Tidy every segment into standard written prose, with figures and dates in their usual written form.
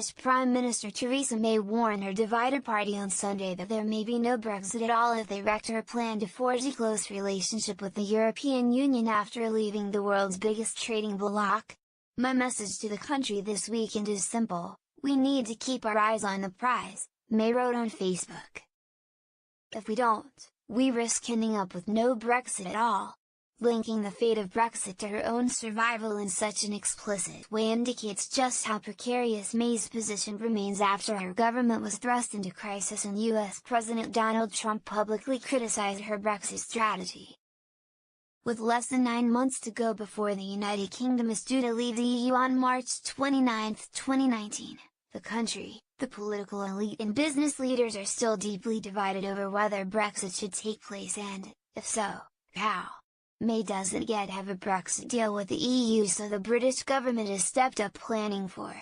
British Prime Minister Theresa May warned her divided party on Sunday that there may be no Brexit at all if they wrecked her plan to forge a close relationship with the European Union after leaving the world's biggest trading bloc. "My message to the country this weekend is simple: we need to keep our eyes on the prize," May wrote on Facebook. "If we don't, we risk ending up with no Brexit at all." Linking the fate of Brexit to her own survival in such an explicit way indicates just how precarious May's position remains after her government was thrust into crisis and US President Donald Trump publicly criticized her Brexit strategy. With less than 9 months to go before the United Kingdom is due to leave the EU on March 29, 2019, the country, the political elite and business leaders are still deeply divided over whether Brexit should take place and, if so, how. May doesn't yet have a Brexit deal with the EU, so the British government has stepped up planning for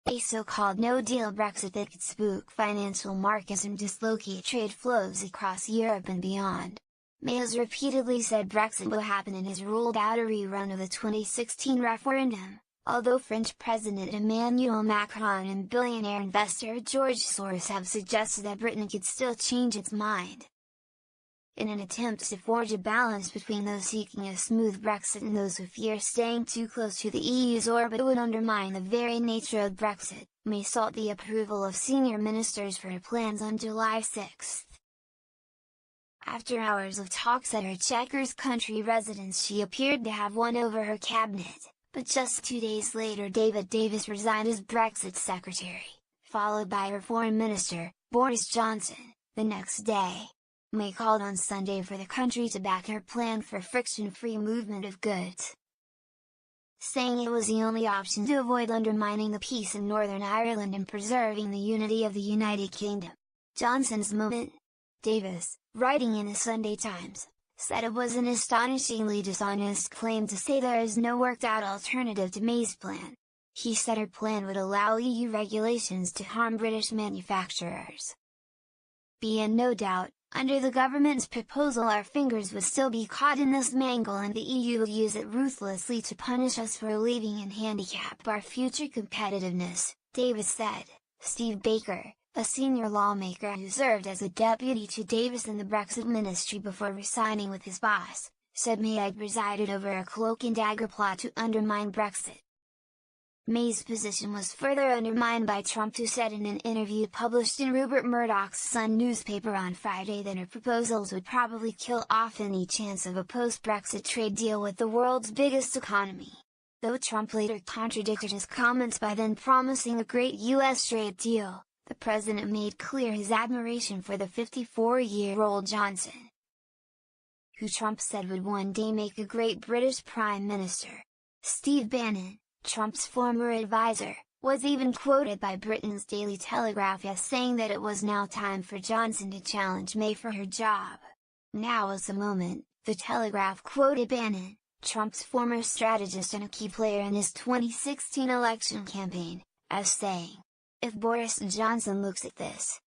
a so-called no-deal Brexit that could spook financial markets and dislocate trade flows across Europe and beyond. May has repeatedly said Brexit will happen and has ruled out a rerun of the 2016 referendum, although French President Emmanuel Macron and billionaire investor George Soros have suggested that Britain could still change its mind. In an attempt to forge a balance between those seeking a smooth Brexit and those who fear staying too close to the EU's orbit would undermine the very nature of Brexit, May sought the approval of senior ministers for her plans on July 6. After hours of talks at her Chequers country residence, she appeared to have won over her cabinet, but just 2 days later David Davis resigned as Brexit secretary, followed by her foreign minister, Boris Johnson, the next day. May called on Sunday for the country to back her plan for friction-free movement of goods, saying it was the only option to avoid undermining the peace in Northern Ireland and preserving the unity of the United Kingdom. Johnson's moment? Davis, writing in the Sunday Times, said it was an astonishingly dishonest claim to say there is no worked-out alternative to May's plan. He said her plan would allow EU regulations to harm British manufacturers. Beyond no doubt, under the government's proposal our fingers would still be caught in this mangle and the EU would use it ruthlessly to punish us for leaving and handicap our future competitiveness, Davis said. Steve Baker, a senior lawmaker who served as a deputy to Davis in the Brexit ministry before resigning with his boss, said May had presided over a cloak-and-dagger plot to undermine Brexit. May's position was further undermined by Trump, who said in an interview published in Rupert Murdoch's Sun newspaper on Friday that her proposals would probably kill off any chance of a post-Brexit trade deal with the world's biggest economy. Though Trump later contradicted his comments by then promising a great US trade deal, the president made clear his admiration for the 54-year-old Johnson, who Trump said would one day make a great British Prime Minister. Steve Bannon, Trump's former advisor, was even quoted by Britain's Daily Telegraph as saying that it was now time for Johnson to challenge May for her job. "Now is the moment," the Telegraph quoted Bannon, Trump's former strategist and a key player in his 2016 election campaign, as saying, "If Boris Johnson looks at this,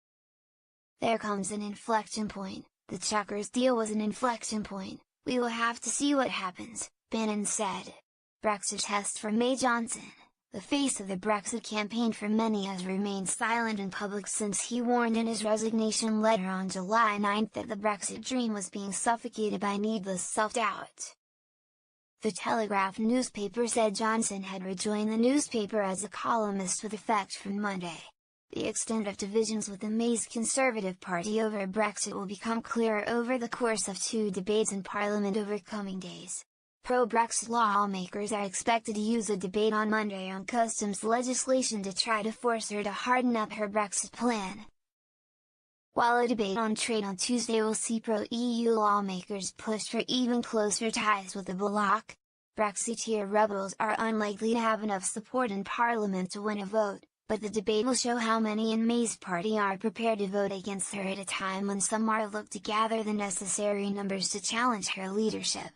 there comes an inflection point. The Chequers deal was an inflection point. We will have to see what happens," Bannon said. Brexit test for May. Johnson, the face of the Brexit campaign for many, has remained silent in public since he warned in his resignation letter on July 9 that the Brexit dream was being suffocated by needless self-doubt. The Telegraph newspaper said Johnson had rejoined the newspaper as a columnist with effect from Monday. The extent of divisions within May's Conservative Party over Brexit will become clearer over the course of 2 debates in Parliament over coming days. Pro-Brexit lawmakers are expected to use a debate on Monday on customs legislation to try to force her to harden up her Brexit plan, while a debate on trade on Tuesday will see pro-EU lawmakers push for even closer ties with the bloc. Brexiteer rebels are unlikely to have enough support in Parliament to win a vote, but the debate will show how many in May's party are prepared to vote against her at a time when some are looked to gather the necessary numbers to challenge her leadership.